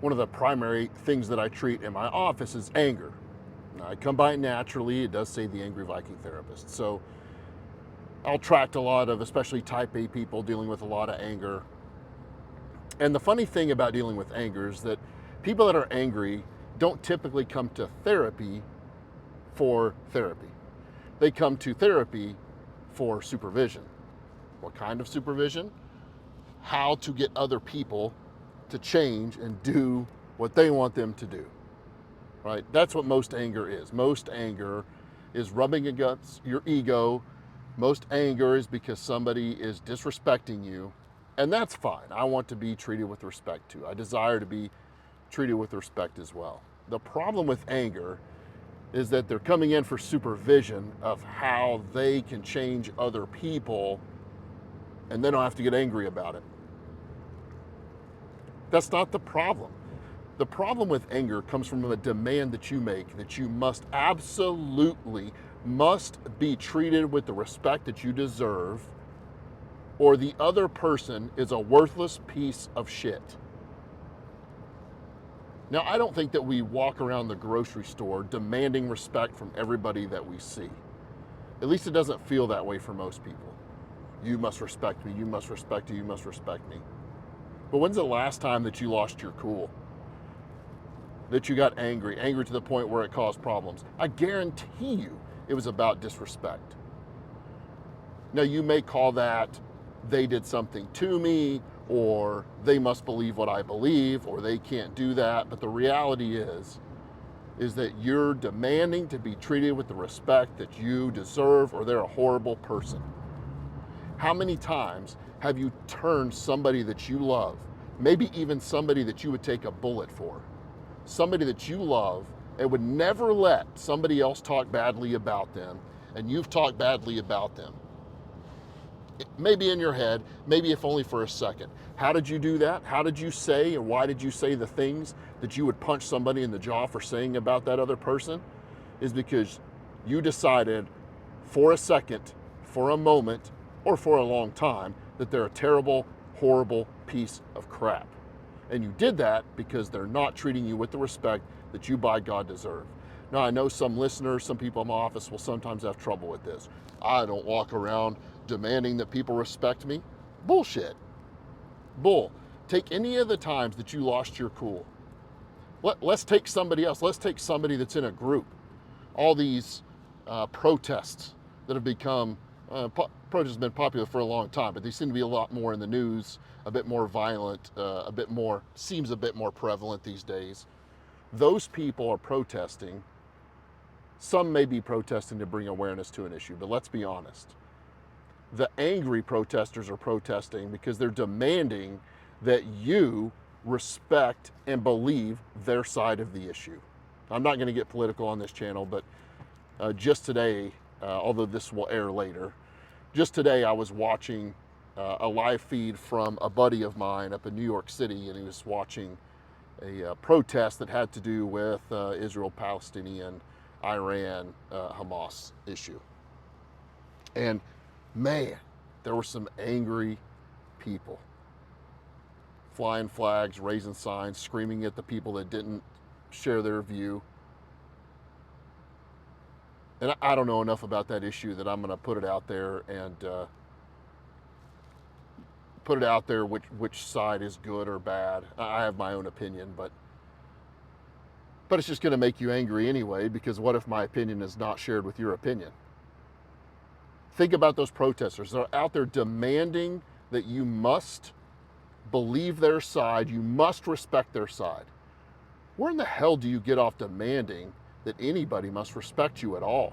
one of the primary things that I treat in my office is anger. Now, I come by it naturally. It does say the angry Viking therapist. So I'll attract a lot of, especially type A people dealing with a lot of anger. And the funny thing about dealing with anger is that people that are angry don't typically come to therapy for therapy. They come to therapy for supervision. What kind of supervision? How to get other people to change and do what they want them to do, right? That's what most anger is. Most anger is rubbing against your ego. Most anger is because somebody is disrespecting you, and that's fine. I want to be treated with respect too. I desire to be treated with respect as well. The problem with anger is that they're coming in for supervision of how they can change other people, and they don't have to get angry about it. That's not the problem. The problem with anger comes from a demand that you make that you absolutely must be treated with the respect that you deserve, or the other person is a worthless piece of shit. Now, I don't think that we walk around the grocery store demanding respect from everybody that we see. At least it doesn't feel that way for most people. You must respect me, you must respect me, you must respect me. But when's the last time that you lost your cool? That you got angry to the point where it caused problems? I guarantee you it was about disrespect. Now, you may call that they did something to me, or they must believe what I believe, or they can't do that. But the reality is that you're demanding to be treated with the respect that you deserve, or they're a horrible person. How many times have you turned somebody that you love, maybe even somebody that you would take a bullet for, somebody that you love and would never let somebody else talk badly about them, and you've talked badly about them? Maybe in your head, maybe if only for a second. How did you do that? How did you say, and why did you say the things that you would punch somebody in the jaw for saying about that other person? Is because you decided for a second, for a moment, or for a long time that they're a terrible, horrible piece of crap. And you did that because they're not treating you with the respect that you by God deserve. Now, I know some listeners, some people in my office will sometimes have trouble with this. I don't walk around demanding that people respect me. Bullshit. Bull. Take any of the times that you lost your cool. Let's take somebody else. Let's take somebody that's in a group. All these protests that have become, protests have been popular for a long time, but they seem to be a lot more in the news, a bit more violent, seems a bit more prevalent these days. Those people are protesting. Some may be protesting to bring awareness to an issue, but let's be honest. The angry protesters are protesting because they're demanding that you respect and believe their side of the issue. I'm not going to get political on this channel, but just today, although this will air later, just today I was watching a live feed from a buddy of mine up in New York City, and he was watching a protest that had to do with Israel, Palestinian, Iran, Hamas issue. And man, there were some angry people. Flying flags, raising signs, screaming at the people that didn't share their view. And I don't know enough about that issue that I'm going to put it out there and put it out there which side is good or bad. I have my own opinion, but it's just going to make you angry anyway, because what if my opinion is not shared with your opinion? Think about those protesters. They're out there demanding that you must believe their side, you must respect their side. Where in the hell do you get off demanding that anybody must respect you at all?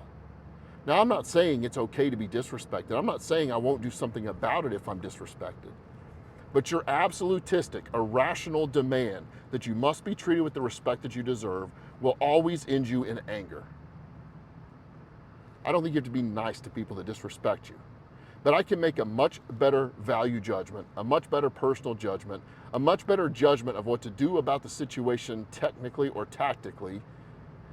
Now, I'm not saying it's okay to be disrespected. I'm not saying I won't do something about it if I'm disrespected. But your absolutistic, irrational demand that you must be treated with the respect that you deserve will always end you in anger. I don't think you have to be nice to people that disrespect you. But I can make a much better value judgment, a much better personal judgment, a much better judgment of what to do about the situation technically or tactically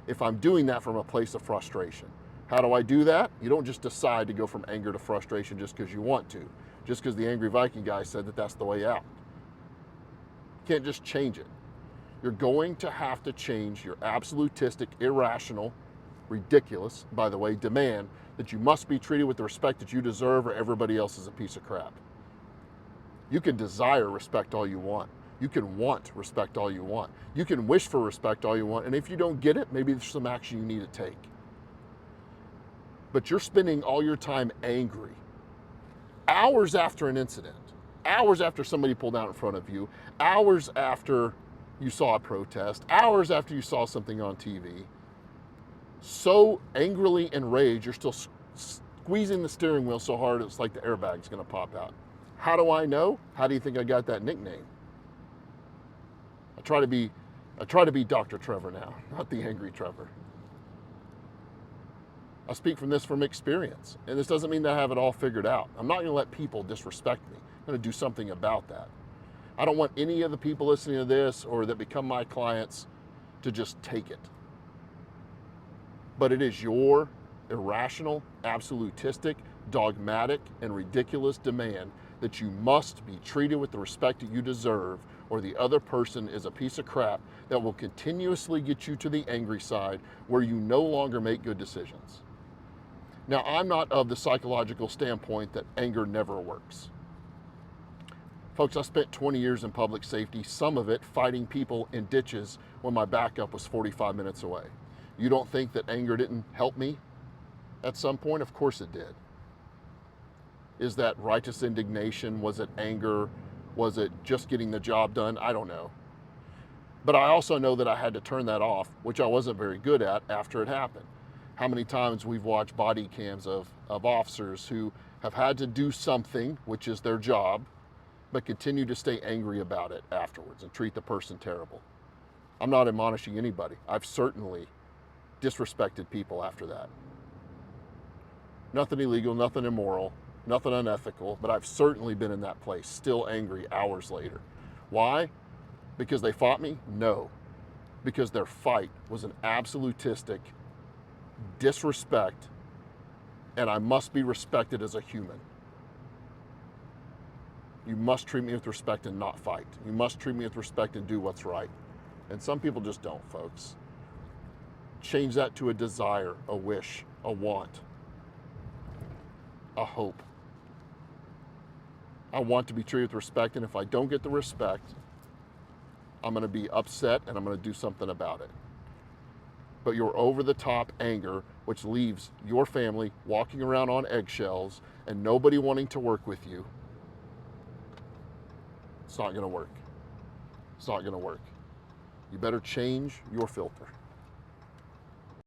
if I'm doing that from a place of frustration. How do I do that? You don't just decide to go from anger to frustration just because you want to, just because the angry Viking guy said that that's the way out. You can't just change it. You're going to have to change your absolutistic, irrational, ridiculous, by the way, demand that you must be treated with the respect that you deserve or everybody else is a piece of crap. You can desire respect all you want. You can want respect all you want. You can wish for respect all you want. And if you don't get it, maybe there's some action you need to take. But you're spending all your time angry, hours after an incident, hours after somebody pulled out in front of you, hours after you saw a protest, hours after you saw something on TV, so angrily enraged, you're still squeezing the steering wheel so hard it's like the airbag's gonna pop out. How do I know? How do you think I got that nickname? I try to be Dr. Trevor now, not the angry Trevor. I speak from experience, and this doesn't mean that I have it all figured out. I'm not gonna let people disrespect me. I'm gonna do something about that. I don't want any of the people listening to this or that become my clients to just take it. But it is your irrational, absolutistic, dogmatic, and ridiculous demand that you must be treated with the respect that you deserve, or the other person is a piece of crap that will continuously get you to the angry side where you no longer make good decisions. Now, I'm not of the psychological standpoint that anger never works. Folks, I spent 20 years in public safety, some of it fighting people in ditches when my backup was 45 minutes away. You don't think that anger didn't help me at some point? Of course it did. Is that righteous indignation? Was it anger? Was it just getting the job done? I don't know. But I also know that I had to turn that off, which I wasn't very good at after it happened. How many times we've watched body cams of officers who have had to do something, which is their job, but continue to stay angry about it afterwards and treat the person terrible. I'm not admonishing anybody. I've certainly disrespected people after that. Nothing illegal, nothing immoral, nothing unethical, but I've certainly been in that place, still angry hours later. Why? Because they fought me? No. Because their fight was an absolutistic disrespect, and I must be respected as a human. You must treat me with respect and not fight. You must treat me with respect and do what's right. And some people just don't, folks. Change that to a desire, a wish, a want, a hope. I want to be treated with respect, and if I don't get the respect, I'm going to be upset and I'm going to do something about it. But your over-the-top anger, which leaves your family walking around on eggshells and nobody wanting to work with you, it's not going to work. It's not going to work. You better change your filter.